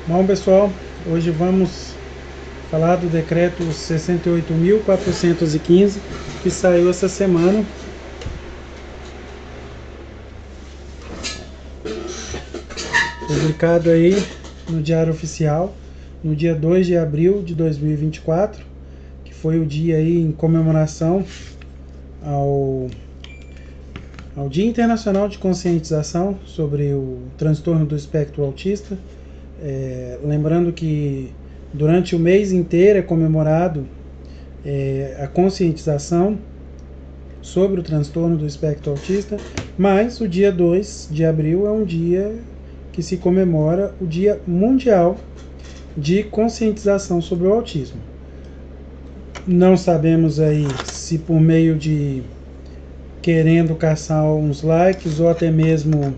Bom, pessoal, hoje vamos falar do decreto 68.415 que saiu essa semana. Publicado aí no Diário Oficial, no dia 2 de abril de 2024, que foi o dia aí em comemoração ao Dia Internacional de Conscientização sobre o transtorno do espectro autista. Lembrando que durante o mês inteiro é comemorado a conscientização sobre o transtorno do espectro autista, mas o dia 2 de abril é um dia que se comemora o Dia Mundial de Conscientização sobre o Autismo. Não sabemos aí se por meio de querendo caçar uns likes ou até mesmo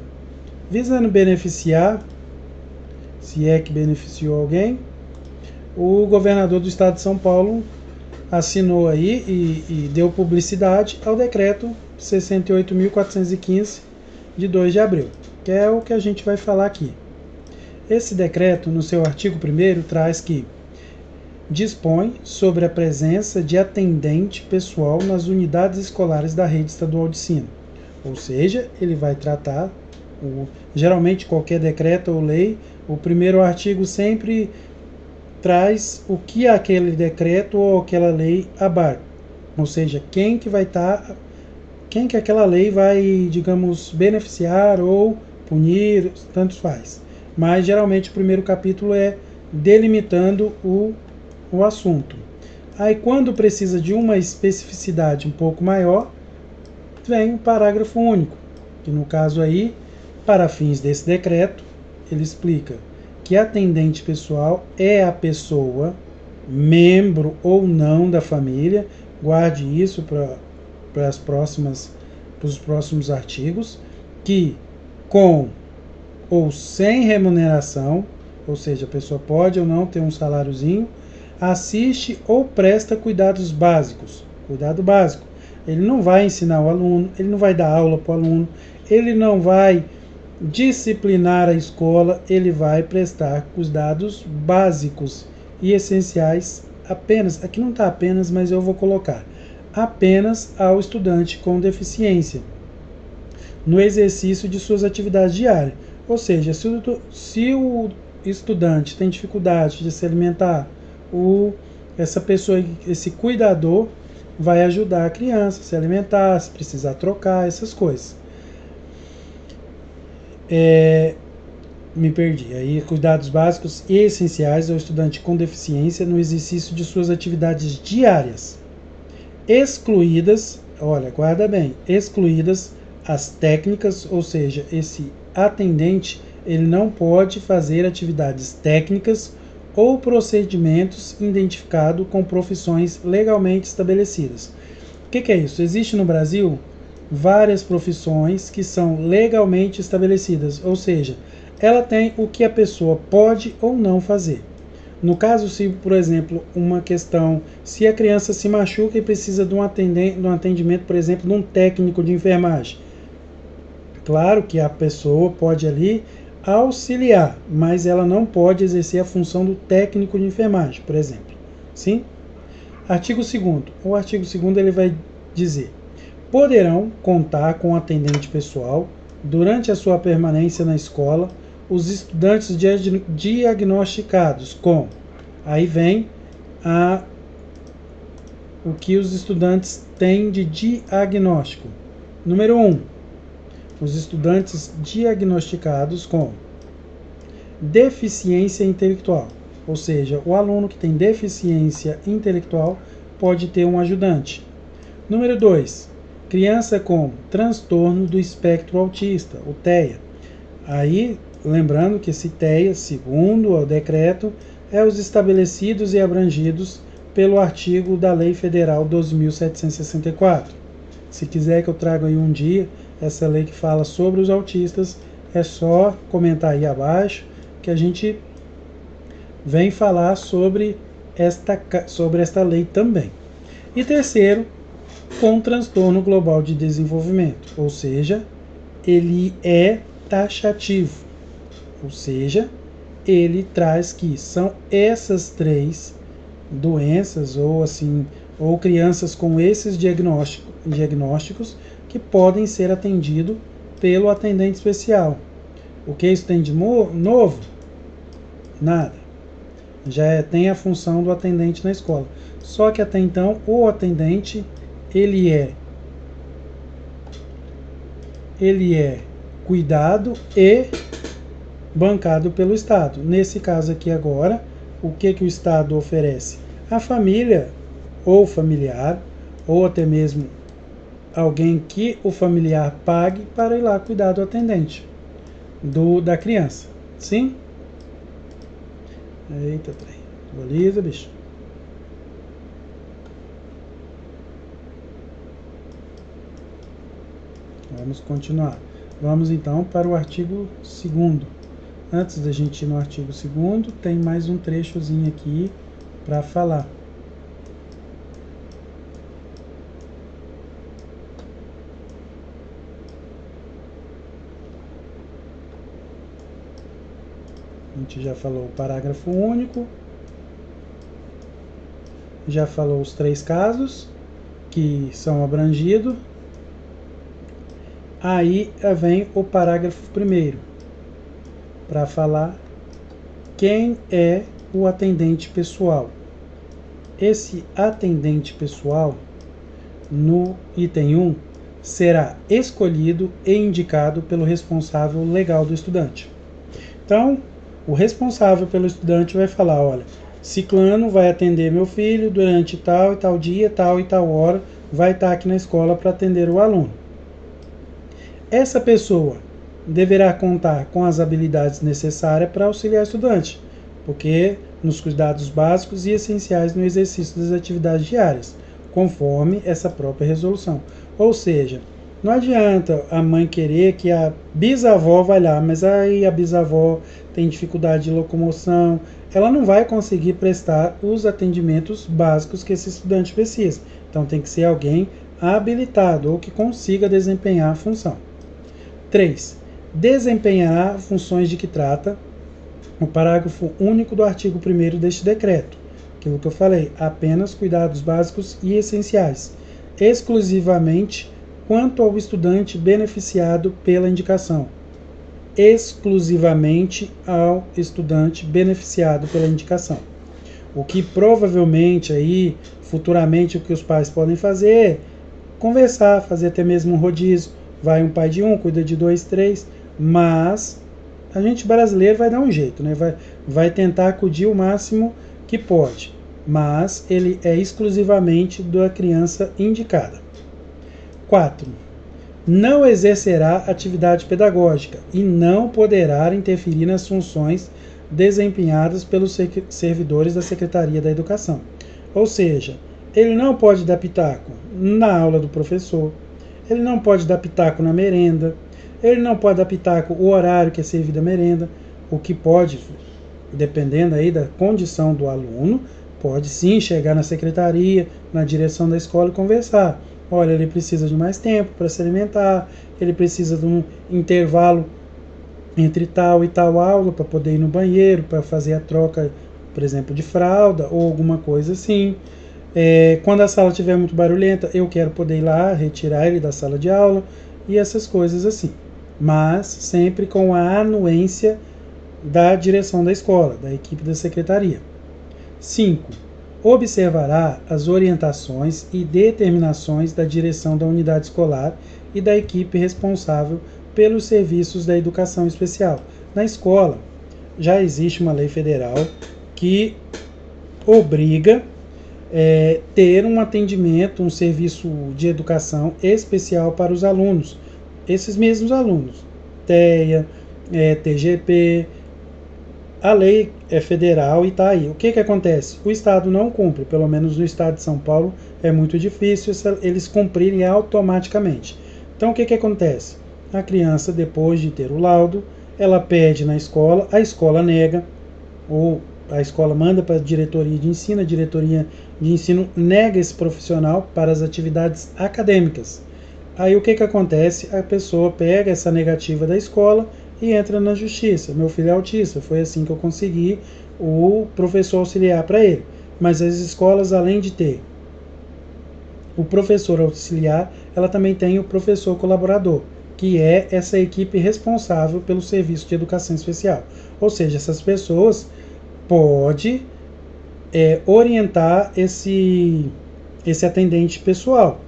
visando beneficiar, se é que beneficiou alguém, o governador do estado de São Paulo assinou aí e deu publicidade ao decreto 68.415 de 2 de abril, que é o que a gente vai falar aqui. Esse decreto, no seu artigo 1º, traz que dispõe sobre a presença de atendente pessoal nas unidades escolares da rede estadual de ensino. Ou seja, ele vai tratar, geralmente qualquer decreto ou lei, o primeiro artigo sempre traz o que aquele decreto ou aquela lei abarca. Ou seja, quem que aquela lei vai, digamos, beneficiar ou punir, tanto faz. Mas geralmente o primeiro capítulo é delimitando o assunto. Aí quando precisa de uma especificidade um pouco maior, vem o parágrafo único, que no caso aí, para fins desse decreto, ele explica que atendente pessoal é a pessoa, membro ou não da família, guarde isso para os próximos artigos, que com ou sem remuneração, ou seja, a pessoa pode ou não ter um saláriozinho, assiste ou presta cuidados básicos. Cuidado básico. Ele não vai ensinar o aluno, ele não vai dar aula para o aluno, ele não vai disciplinar a escola, ele vai prestar cuidados básicos e essenciais apenas, aqui não está apenas, mas eu vou colocar, apenas ao estudante com deficiência, no exercício de suas atividades diárias. Ou seja, se o estudante tem dificuldade de se alimentar, essa pessoa, esse cuidador, vai ajudar a criança a se alimentar, se precisar trocar, essas coisas. Me perdi. Aí, cuidados básicos e essenciais ao estudante com deficiência no exercício de suas atividades diárias. Excluídas, olha, guarda bem, excluídas as técnicas, ou seja, esse atendente, ele não pode fazer atividades técnicas ou procedimentos identificados com profissões legalmente estabelecidas. O que é isso? Existe no Brasil várias profissões que são legalmente estabelecidas, ou seja, ela tem o que a pessoa pode ou não fazer. No caso, se, por exemplo, uma questão, se a criança se machuca e precisa de um atendimento, por exemplo, de um técnico de enfermagem, claro que a pessoa pode ali auxiliar, mas ela não pode exercer a função do técnico de enfermagem, por exemplo. Sim? Artigo 2º. O artigo 2º ele vai dizer: poderão contar com atendente pessoal durante a sua permanência na escola os estudantes diagnosticados com... Aí vem o que os estudantes têm de diagnóstico. Número 1. Os estudantes diagnosticados com deficiência intelectual. Ou seja, o aluno que tem deficiência intelectual pode ter um ajudante. Número 2. Criança com transtorno do espectro autista, o TEA. Aí, lembrando que esse TEA, segundo o decreto, é os estabelecidos e abrangidos pelo artigo da Lei Federal 12.764. Se quiser que eu traga aí um dia essa lei que fala sobre os autistas, é só comentar aí abaixo que a gente vem falar sobre esta lei também. E terceiro, com transtorno global de desenvolvimento, ou seja, ele é taxativo, ou seja, ele traz que são essas 3 doenças ou crianças com esses diagnósticos que podem ser atendidos pelo atendente especial. O que isso tem de novo? Nada. Já tem a função do atendente na escola. Só que até então o atendente ele é cuidado e bancado pelo Estado. Nesse caso aqui agora, o que o Estado oferece? A família ou familiar, ou até mesmo alguém que o familiar pague para ir lá cuidar do atendente, da criança. Sim? Eita, trem. Atualiza, bicho. Vamos continuar. Vamos então para o artigo 2º. Antes da gente ir no artigo 2º, tem mais um trechozinho aqui para falar. A gente já falou o parágrafo único, já falou os 3 casos que são abrangidos. Aí vem o parágrafo 1º, para falar quem é o atendente pessoal. Esse atendente pessoal, no item 1, será escolhido e indicado pelo responsável legal do estudante. Então, o responsável pelo estudante vai falar, olha, ciclano vai atender meu filho durante tal e tal dia, tal e tal hora, vai estar aqui na escola para atender o aluno. Essa pessoa deverá contar com as habilidades necessárias para auxiliar o estudante, porque nos cuidados básicos e essenciais no exercício das atividades diárias, conforme essa própria resolução. Ou seja, não adianta a mãe querer que a bisavó vá lá, mas aí a bisavó tem dificuldade de locomoção, ela não vai conseguir prestar os atendimentos básicos que esse estudante precisa. Então tem que ser alguém habilitado ou que consiga desempenhar a função. 3. Desempenhará funções de que trata o parágrafo único do artigo 1º deste decreto. Aquilo que eu falei, apenas cuidados básicos e essenciais, exclusivamente quanto ao estudante beneficiado pela indicação. Exclusivamente ao estudante beneficiado pela indicação. O que provavelmente aí, futuramente, o que os pais podem fazer é conversar, fazer até mesmo um rodízio. Vai um pai de um, cuida de 2, 3, mas a gente brasileiro vai dar um jeito, né? Vai tentar acudir o máximo que pode, mas ele é exclusivamente da criança indicada. 4. Não exercerá atividade pedagógica e não poderá interferir nas funções desempenhadas pelos servidores da Secretaria da Educação. Ou seja, ele não pode dar pitaco na aula do professor, ele não pode dar pitaco na merenda, ele não pode dar pitaco o horário que é servida a merenda, o que pode, dependendo aí da condição do aluno, pode sim chegar na secretaria, na direção da escola e conversar. Olha, ele precisa de mais tempo para se alimentar, ele precisa de um intervalo entre tal e tal aula para poder ir no banheiro, para fazer a troca, por exemplo, de fralda ou alguma coisa assim. Quando a sala estiver muito barulhenta, eu quero poder ir lá, retirar ele da sala de aula e essas coisas assim. Mas sempre com a anuência da direção da escola, da equipe da secretaria. 5. Observará as orientações e determinações da direção da unidade escolar e da equipe responsável pelos serviços da educação especial. Na escola, já existe uma lei federal que obriga ter um atendimento, um serviço de educação especial para os alunos. Esses mesmos alunos, TEA, TGP, a lei é federal e está aí. O que acontece? O Estado não cumpre, pelo menos no Estado de São Paulo é muito difícil eles cumprirem automaticamente. Então o que acontece? A criança, depois de ter o laudo, ela pede na escola, a escola nega, ou a escola manda para a diretoria de ensino nega esse profissional para as atividades acadêmicas. Aí o que acontece? A pessoa pega essa negativa da escola e entra na justiça. Meu filho é autista, foi assim que eu consegui o professor auxiliar para ele. Mas as escolas, além de ter o professor auxiliar, ela também tem o professor colaborador, que é essa equipe responsável pelo serviço de educação especial. Ou seja, essas pessoas podem orientar esse atendente pessoal.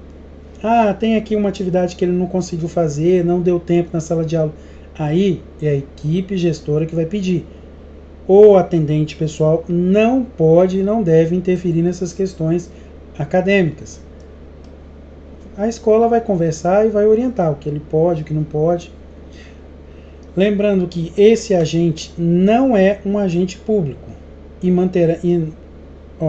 Ah, tem aqui uma atividade que ele não conseguiu fazer, não deu tempo na sala de aula. Aí é a equipe gestora que vai pedir. O atendente pessoal não pode e não deve interferir nessas questões acadêmicas. A escola vai conversar e vai orientar o que ele pode, o que não pode. Lembrando que esse agente não é um agente público e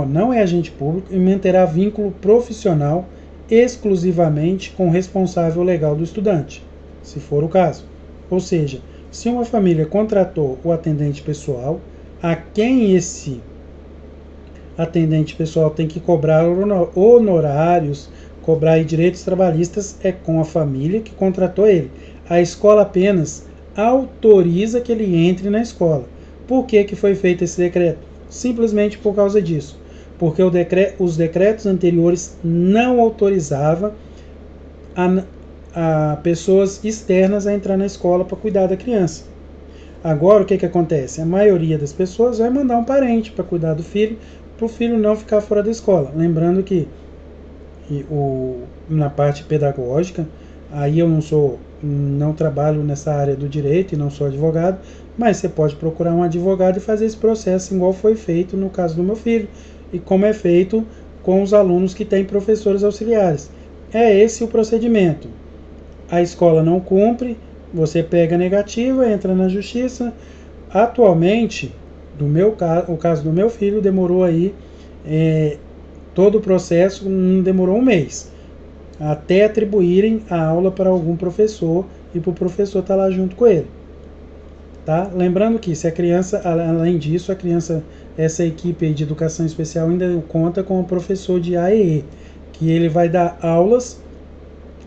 não é agente público e manterá vínculo profissional exclusivamente com o responsável legal do estudante, se for o caso. Ou seja, se uma família contratou o atendente pessoal, a quem esse atendente pessoal tem que cobrar honorários, cobrar direitos trabalhistas, é com a família que contratou ele. A escola apenas autoriza que ele entre na escola. Por que foi feito esse decreto? Simplesmente por causa disso. Porque os decretos anteriores não autorizavam a pessoas externas a entrar na escola para cuidar da criança. Agora o que acontece? A maioria das pessoas vai mandar um parente para cuidar do filho, para o filho não ficar fora da escola. Lembrando que na parte pedagógica, aí eu não trabalho nessa área do direito e não sou advogado, mas você pode procurar um advogado e fazer esse processo igual foi feito no caso do meu filho e como é feito com os alunos que têm professores auxiliares. É esse o procedimento. A escola não cumpre, você pega a negativa, entra na justiça. Atualmente, o caso do meu filho demorou aí, todo o processo demorou um mês, até atribuírem a aula para algum professor e para o professor estar lá junto com ele. Tá? Lembrando que se a criança, além disso, essa equipe de educação especial ainda conta com o professor de AEE, que ele vai dar aulas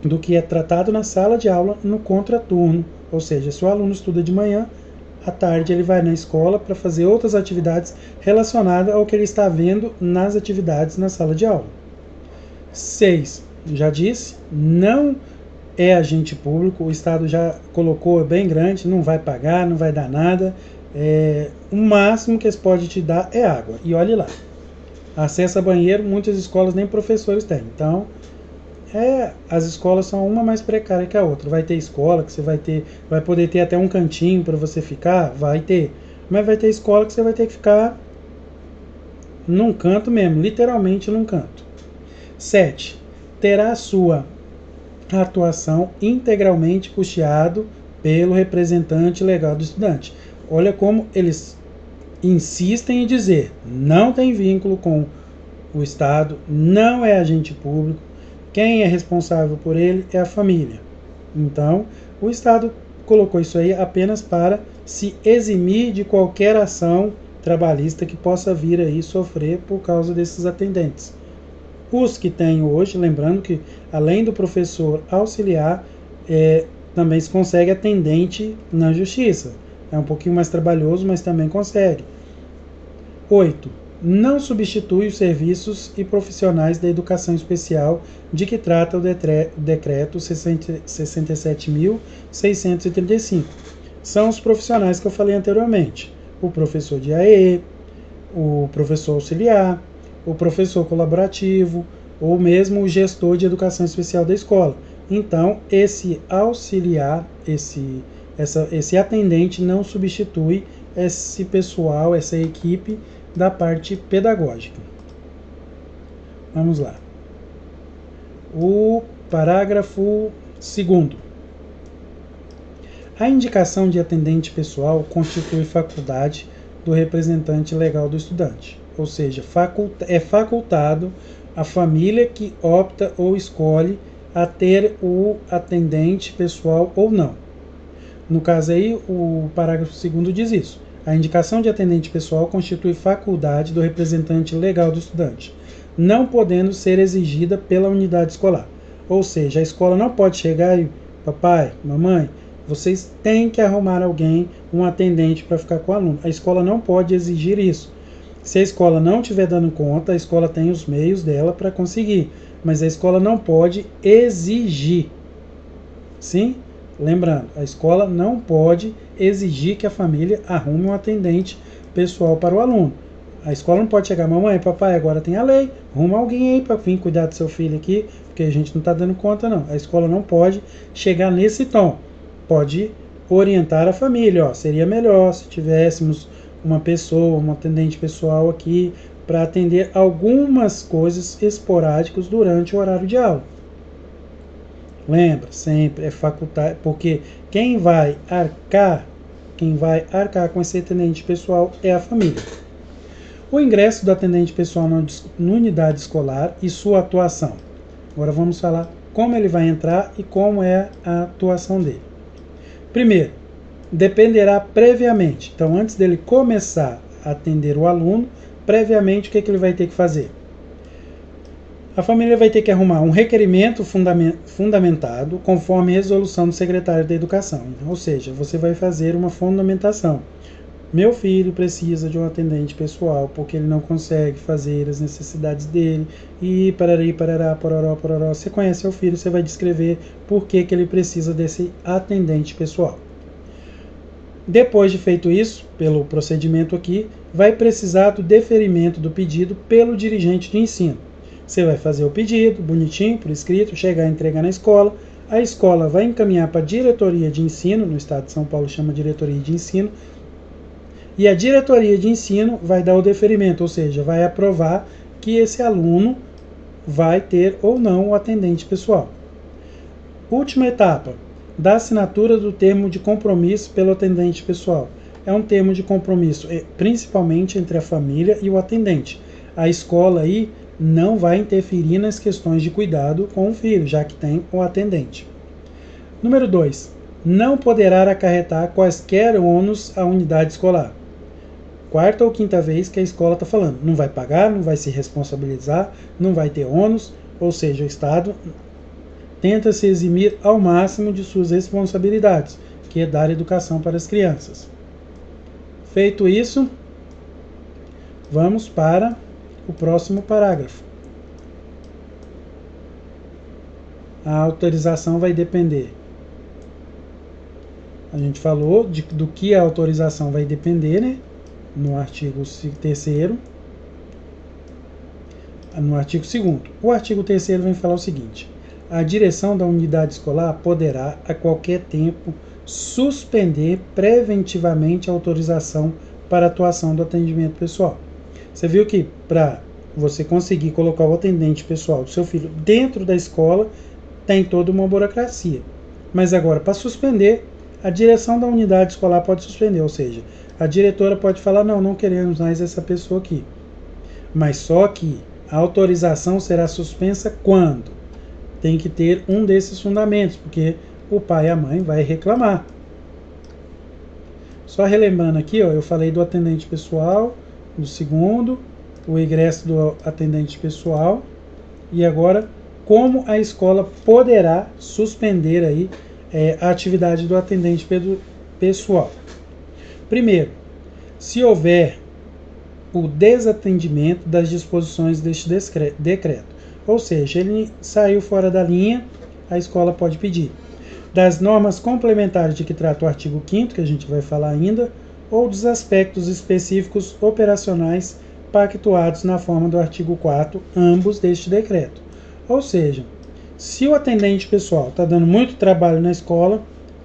do que é tratado na sala de aula no contraturno. Ou seja, se o aluno estuda de manhã, à tarde ele vai na escola para fazer outras atividades relacionadas ao que ele está vendo nas atividades na sala de aula. 6. Já disse, não é agente público, o Estado já colocou, é bem grande, não vai pagar, não vai dar nada. O máximo que eles podem te dar é água. E olhe lá, acesso a banheiro, muitas escolas nem professores têm. Então, as escolas são uma mais precária que a outra. Vai ter escola que você vai poder ter até um cantinho para você ficar, vai ter. Mas vai ter escola que você vai ter que ficar num canto mesmo, literalmente num canto. 7. Terá a sua atuação integralmente custeado pelo representante legal do estudante. Olha como eles insistem em dizer, não tem vínculo com o Estado, não é agente público, quem é responsável por ele é a família. Então, o Estado colocou isso aí apenas para se eximir de qualquer ação trabalhista que possa vir aí sofrer por causa desses atendentes. Os que tem hoje, lembrando que além do professor auxiliar, também se consegue atendente na justiça. É um pouquinho mais trabalhoso, mas também consegue. 8. Não substitui os serviços e profissionais da educação especial de que trata o decreto 67.635. São os profissionais que eu falei anteriormente. O professor de AE, o professor auxiliar, o professor colaborativo, ou mesmo o gestor de educação especial da escola. Então, esse auxiliar, esse atendente não substitui esse pessoal, essa equipe da parte pedagógica. Vamos lá. O parágrafo 2º. A indicação de atendente pessoal constitui faculdade do representante legal do estudante. Ou seja, é facultado a família que opta ou escolhe a ter o atendente pessoal ou não. No caso aí, o parágrafo 2º diz isso. A indicação de atendente pessoal constitui faculdade do representante legal do estudante, não podendo ser exigida pela unidade escolar. Ou seja, a escola não pode chegar e, papai, mamãe, Vocês têm que arrumar alguém, um atendente para ficar com o aluno. A escola não pode exigir isso. Se a escola não estiver dando conta, a escola tem os meios dela para conseguir, mas a escola não pode exigir. Sim? Lembrando, a escola não pode exigir que a família arrume um atendente pessoal para o aluno. A escola não pode chegar, mamãe, papai, agora tem a lei, arruma alguém aí para vir cuidar do seu filho aqui, porque a gente não está dando conta não. A escola não pode chegar nesse tom. Pode orientar a família, ó, seria melhor se tivéssemos uma pessoa, um atendente pessoal aqui para atender algumas coisas esporádicas durante o horário de aula. Lembra, sempre é facultário, porque quem vai arcar com esse atendente pessoal é a família. O ingresso do atendente pessoal na unidade escolar e sua atuação. Agora vamos falar como ele vai entrar e como é a atuação dele. Primeiro, dependerá previamente. Então, antes dele começar a atender o aluno, previamente o que ele vai ter que fazer? A família vai ter que arrumar um requerimento fundamentado conforme resolução do secretário da Educação. Ou seja, você vai fazer uma fundamentação. Meu filho precisa de um atendente pessoal porque ele não consegue fazer as necessidades dele e parari, parará, pororó, pororó. Você conhece seu filho, você vai descrever por que ele precisa desse atendente pessoal. Depois de feito isso, pelo procedimento aqui, vai precisar do deferimento do pedido pelo dirigente de ensino. Você vai fazer o pedido, bonitinho, por escrito, chegar a entregar na escola. A escola vai encaminhar para a diretoria de ensino, no estado de São Paulo chama diretoria de ensino, e a diretoria de ensino vai dar o deferimento, ou seja, vai aprovar que esse aluno vai ter ou não o atendente pessoal. Última etapa, da assinatura do termo de compromisso pelo atendente pessoal. É um termo de compromisso principalmente entre a família e o atendente. A escola aí não vai interferir nas questões de cuidado com o filho, já que tem o atendente. Número 2. Não poderá acarretar quaisquer ônus à unidade escolar. Quarta ou quinta vez que a escola está falando. Não vai pagar, não vai se responsabilizar, não vai ter ônus, ou seja, o Estado tenta se eximir ao máximo de suas responsabilidades, que é dar educação para as crianças. Feito isso, vamos para o próximo parágrafo. A autorização vai depender. A gente falou do que a autorização vai depender, né? No artigo 3º. No artigo 2º. O artigo 3º vem falar o seguinte: a direção da unidade escolar poderá, a qualquer tempo, suspender preventivamente a autorização para a atuação do atendimento pessoal. Você viu que para você conseguir colocar o atendente pessoal do seu filho dentro da escola, tem toda uma burocracia. Mas agora, para suspender, a direção da unidade escolar pode suspender, ou seja, a diretora pode falar, não queremos mais essa pessoa aqui. Mas só que a autorização será suspensa quando? Tem que ter um desses fundamentos, porque o pai e a mãe vai reclamar. Só relembrando aqui, ó, eu falei do atendente pessoal, do segundo, o ingresso do atendente pessoal, e agora como a escola poderá suspender aí a atividade do atendente pessoal. Primeiro, se houver o desatendimento das disposições deste decreto, ou seja, ele saiu fora da linha, a escola pode pedir. Das normas complementares de que trata o artigo 5º, que a gente vai falar ainda, ou dos aspectos específicos operacionais pactuados na forma do artigo 4º, ambos deste decreto. Ou seja, se o atendente pessoal está dando muito trabalho na escola,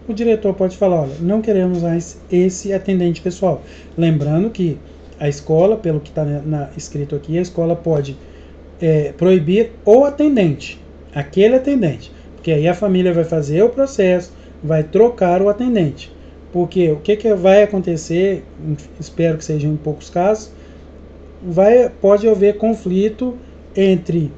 o diretor pode falar, olha, não queremos mais esse atendente pessoal. Lembrando que a escola, pelo que está escrito aqui, a escola pode proibir o atendente, aquele atendente, porque aí a família vai fazer o processo, vai trocar o atendente. Porque o que vai acontecer, espero que seja em poucos casos, pode haver conflito entre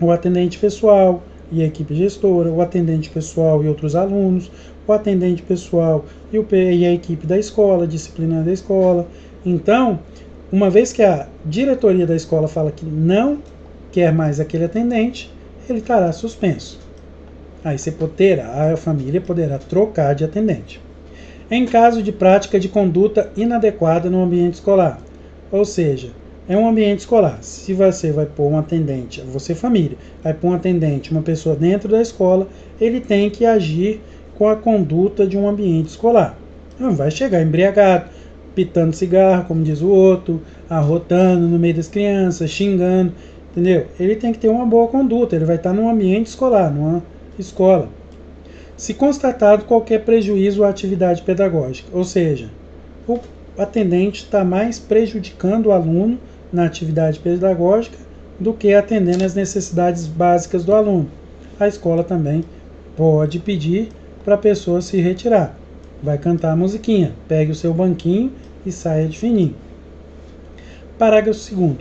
o atendente pessoal e a equipe gestora, o atendente pessoal e outros alunos, o atendente pessoal e a equipe da escola, disciplinar da escola. Então, uma vez que a diretoria da escola fala que não quer mais aquele atendente, ele estará suspenso. Aí a família poderá trocar de atendente. Em caso de prática de conduta inadequada no ambiente escolar, ou seja, é um ambiente escolar. Se você vai pôr um atendente, você família, vai pôr um atendente, uma pessoa dentro da escola, ele tem que agir com a conduta de um ambiente escolar. Não vai chegar embriagado, pitando cigarro, como diz o outro, arrotando no meio das crianças, xingando, entendeu? Ele tem que ter uma boa conduta, ele vai estar num ambiente escolar, numa escola. Se constatado qualquer prejuízo à atividade pedagógica, ou seja, o atendente está mais prejudicando o aluno na atividade pedagógica do que atendendo às necessidades básicas do aluno. A escola também pode pedir para a pessoa se retirar. Vai cantar a musiquinha, pegue o seu banquinho e saia de fininho. Parágrafo 2º.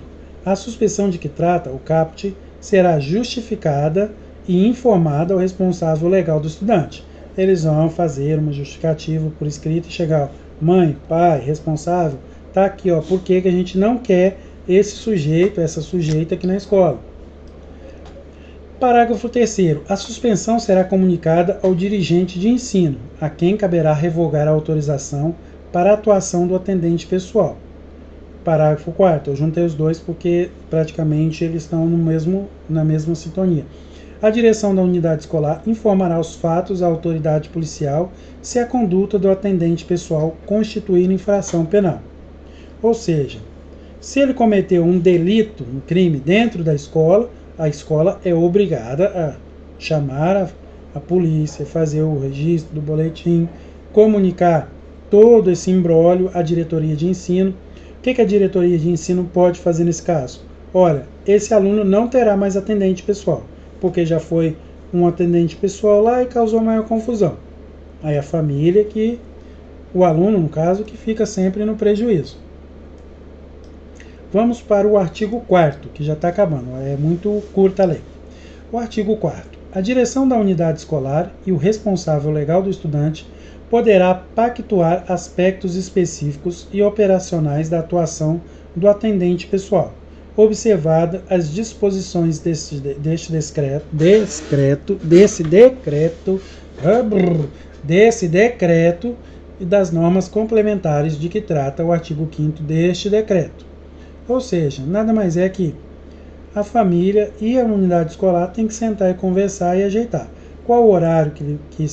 A suspensão de que trata o caput será justificada e informada ao responsável legal do estudante. Eles vão fazer uma justificativa por escrito e chegar, mãe, pai, responsável, tá aqui, ó, por que a gente não quer esse sujeito, essa sujeita aqui na escola. Parágrafo 3º. A suspensão será comunicada ao dirigente de ensino, a quem caberá revogar a autorização para a atuação do atendente pessoal. Parágrafo 4º. Eu juntei os dois porque praticamente eles estão na mesma sintonia. A direção da unidade escolar informará os fatos à autoridade policial se a conduta do atendente pessoal constituir infração penal. Ou seja, se ele cometeu um delito, um crime dentro da escola, a escola é obrigada a chamar a polícia, fazer o registro do boletim, comunicar todo esse imbróglio à diretoria de ensino. O que a diretoria de ensino pode fazer nesse caso? Olha, esse aluno não terá mais atendente pessoal, porque já foi um atendente pessoal lá e causou maior confusão. Aí a família o aluno, no caso, que fica sempre no prejuízo. Vamos para o artigo 4º, que já está acabando, é muito curta a lei. O artigo 4º. A direção da unidade escolar e o responsável legal do estudante poderá pactuar aspectos específicos e operacionais da atuação do atendente pessoal, observada as disposições desse decreto e das normas complementares de que trata o artigo 5º deste decreto. Ou seja, nada mais é que a família e a unidade escolar têm que sentar e conversar e ajeitar. Qual o horário que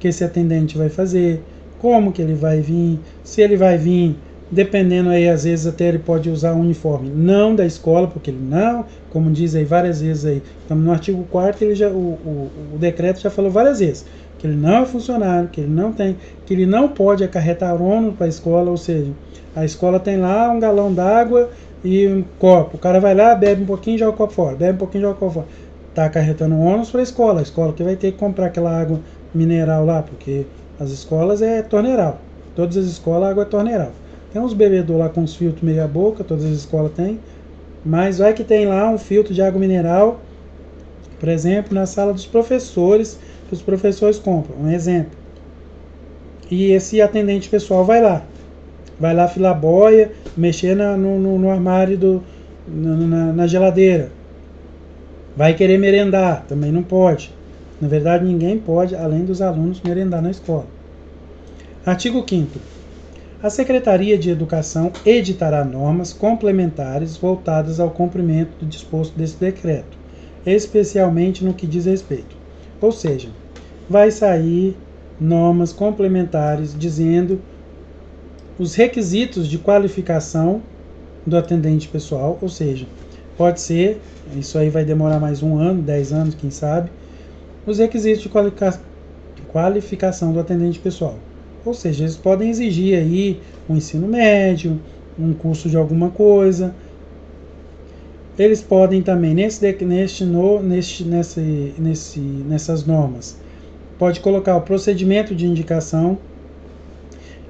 esse atendente vai fazer, como que ele vai vir, se ele vai vir, dependendo aí, às vezes até ele pode usar um uniforme não da escola, porque ele não, como diz aí várias vezes aí, estamos no artigo 4º, o decreto já falou várias vezes, que ele não é funcionário, que ele não pode acarretar ônus para a escola, ou seja, a escola tem lá um galão d'água e um copo, o cara vai lá, bebe um pouquinho e joga o copo fora, bebe um pouquinho e joga o copo fora. Está acarretando ônus para a escola que vai ter que comprar aquela água mineral lá, porque as escolas é torneiral, todas as escolas a água é torneiral. Tem uns bebedouros lá com uns filtros meia boca, todas as escolas têm, mas vai que tem lá um filtro de água mineral, por exemplo, na sala dos professores, que os professores compram, um exemplo. E esse atendente pessoal vai lá filar boia, mexer no armário, na geladeira. Vai querer merendar, também não pode. Na verdade, ninguém pode, além dos alunos, merendar na escola. Artigo 5º. A Secretaria de Educação editará normas complementares voltadas ao cumprimento do disposto desse decreto, especialmente no que diz respeito. Ou seja, vai sair normas complementares dizendo os requisitos de qualificação do atendente pessoal, ou seja, pode ser, isso aí vai demorar mais 1 ano, 10 anos, quem sabe, os requisitos de qualificação do atendente pessoal. Ou seja, eles podem exigir aí um ensino médio, um curso de alguma coisa. Eles podem também, nessas normas, pode colocar o procedimento de indicação,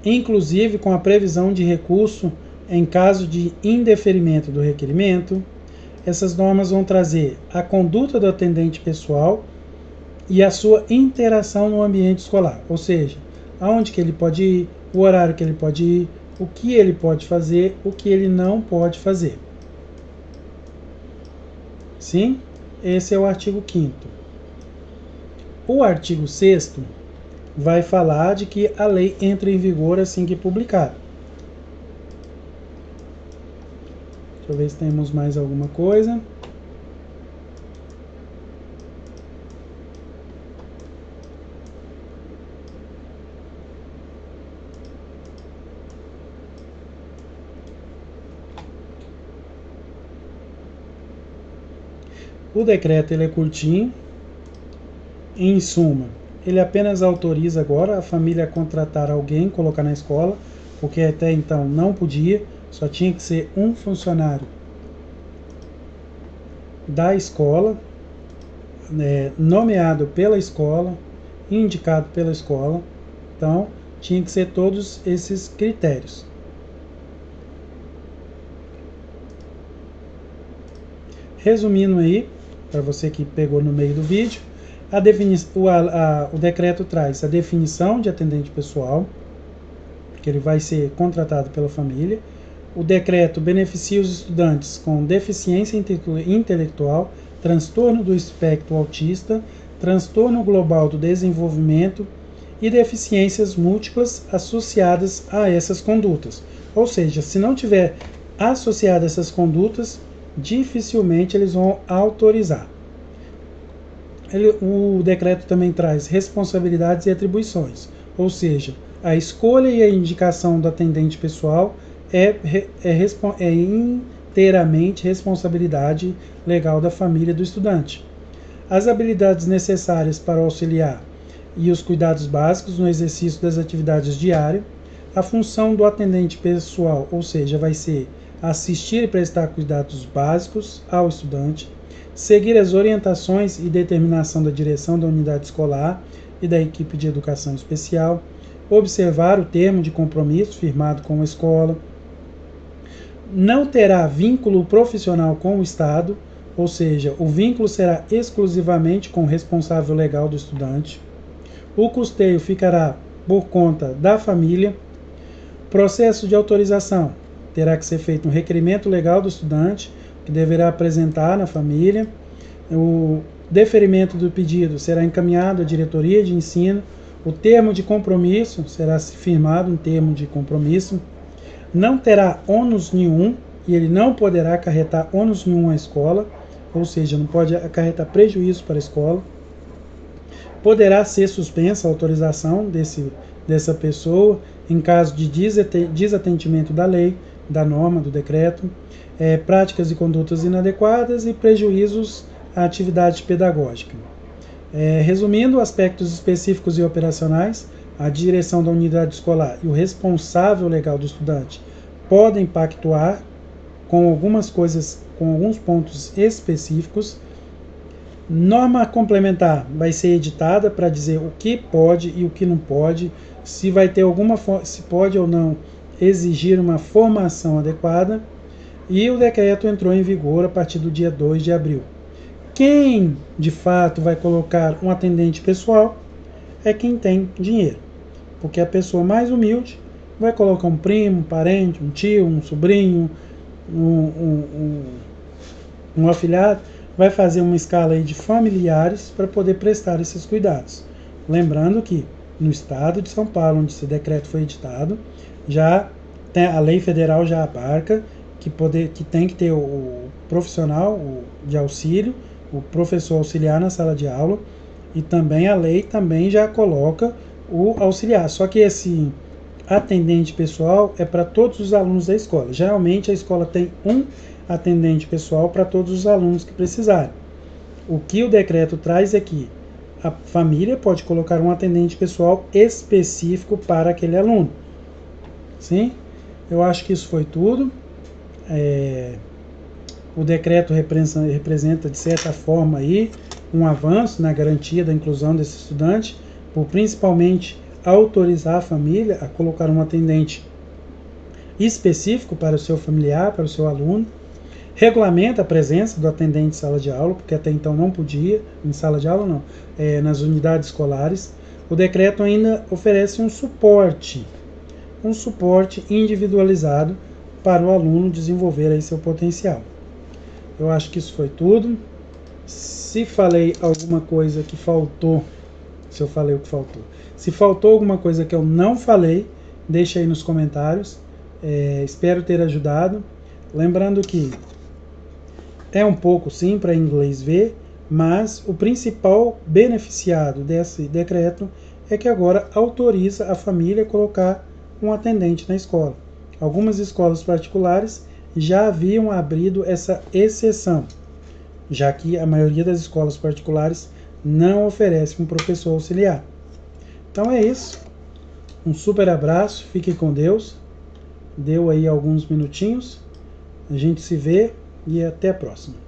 inclusive com a previsão de recurso em caso de indeferimento do requerimento. Essas normas vão trazer a conduta do atendente pessoal e a sua interação no ambiente escolar, ou seja, aonde que ele pode ir, o horário que ele pode ir, o que ele pode fazer, o que ele não pode fazer. Sim? Esse é o artigo 5º. O artigo 6º vai falar de que a lei entra em vigor assim que publicada. Deixa eu ver se temos mais alguma coisa. O decreto ele é curtinho. Em suma, ele apenas autoriza agora a família a contratar alguém, colocar na escola, porque até então não podia, só tinha que ser um funcionário da escola, nomeado pela escola, indicado pela escola. Então, tinha que ser todos esses critérios. Resumindo aí, para você que pegou no meio do vídeo, o decreto traz a definição de atendente pessoal, que ele vai ser contratado pela família. O decreto beneficia os estudantes com deficiência intelectual, transtorno do espectro autista, transtorno global do desenvolvimento e deficiências múltiplas associadas a essas condutas. Ou seja, se não tiver associado a essas condutas, dificilmente eles vão autorizar. O decreto também traz responsabilidades e atribuições, ou seja, a escolha e a indicação do atendente pessoal é inteiramente responsabilidade legal da família do estudante. As habilidades necessárias para auxiliar e os cuidados básicos no exercício das atividades diárias, a função do atendente pessoal, ou seja, vai ser assistir e prestar cuidados básicos ao estudante, seguir as orientações e determinação da direção da unidade escolar e da equipe de educação especial, observar o termo de compromisso firmado com a escola, não terá vínculo profissional com o Estado, ou seja, o vínculo será exclusivamente com o responsável legal do estudante, o custeio ficará por conta da família, processo de autorização, terá que ser feito um requerimento legal do estudante, que deverá apresentar na família. O deferimento do pedido será encaminhado à diretoria de ensino. O termo de compromisso será firmado, um termo de compromisso. Não terá ônus nenhum, e ele não poderá acarretar ônus nenhum à escola, ou seja, não pode acarretar prejuízo para a escola. Poderá ser suspensa a autorização dessa pessoa em caso de desatendimento da lei, da norma, do decreto, práticas e condutas inadequadas e prejuízos à atividade pedagógica. Resumindo, aspectos específicos e operacionais, a direção da unidade escolar e o responsável legal do estudante podem pactuar com algumas coisas, com alguns pontos específicos. Norma complementar vai ser editada para dizer o que pode e o que não pode, se vai ter se pode ou não exigir uma formação adequada, e o decreto entrou em vigor a partir do dia 2 de abril. Quem, de fato, vai colocar um atendente pessoal é quem tem dinheiro, porque a pessoa mais humilde vai colocar um primo, um parente, um tio, um sobrinho, um afilhado, vai fazer uma escala aí de familiares para poder prestar esses cuidados. Lembrando que no estado de São Paulo, onde esse decreto foi editado, já a lei federal já abarca que tem que ter o profissional de auxílio, o professor auxiliar na sala de aula, e também a lei também já coloca o auxiliar. Só que esse atendente pessoal é para todos os alunos da escola. Geralmente a escola tem um atendente pessoal para todos os alunos que precisarem. O que o decreto traz é que a família pode colocar um atendente pessoal específico para aquele aluno. Sim? Eu acho que isso foi tudo. O decreto representa, de certa forma, aí, um avanço na garantia da inclusão desse estudante, por principalmente autorizar a família a colocar um atendente específico para o seu familiar, para o seu aluno. Regulamenta a presença do atendente em sala de aula, porque até então não podia, em sala de aula não, nas unidades escolares. O decreto ainda oferece um suporte individualizado para o aluno desenvolver aí seu potencial. Eu acho que isso foi tudo. Se falei alguma coisa que faltou, se eu falei o que faltou, se faltou alguma coisa que eu não falei, deixa aí nos comentários. Espero ter ajudado. Lembrando que é um pouco sim para inglês ver, mas o principal beneficiado desse decreto é que agora autoriza a família a colocar um atendente na escola. Algumas escolas particulares já haviam abrido essa exceção, já que a maioria das escolas particulares não oferece um professor auxiliar. Então é isso. Um super abraço, fique com Deus. Deu aí alguns minutinhos. A gente se vê e até a próxima.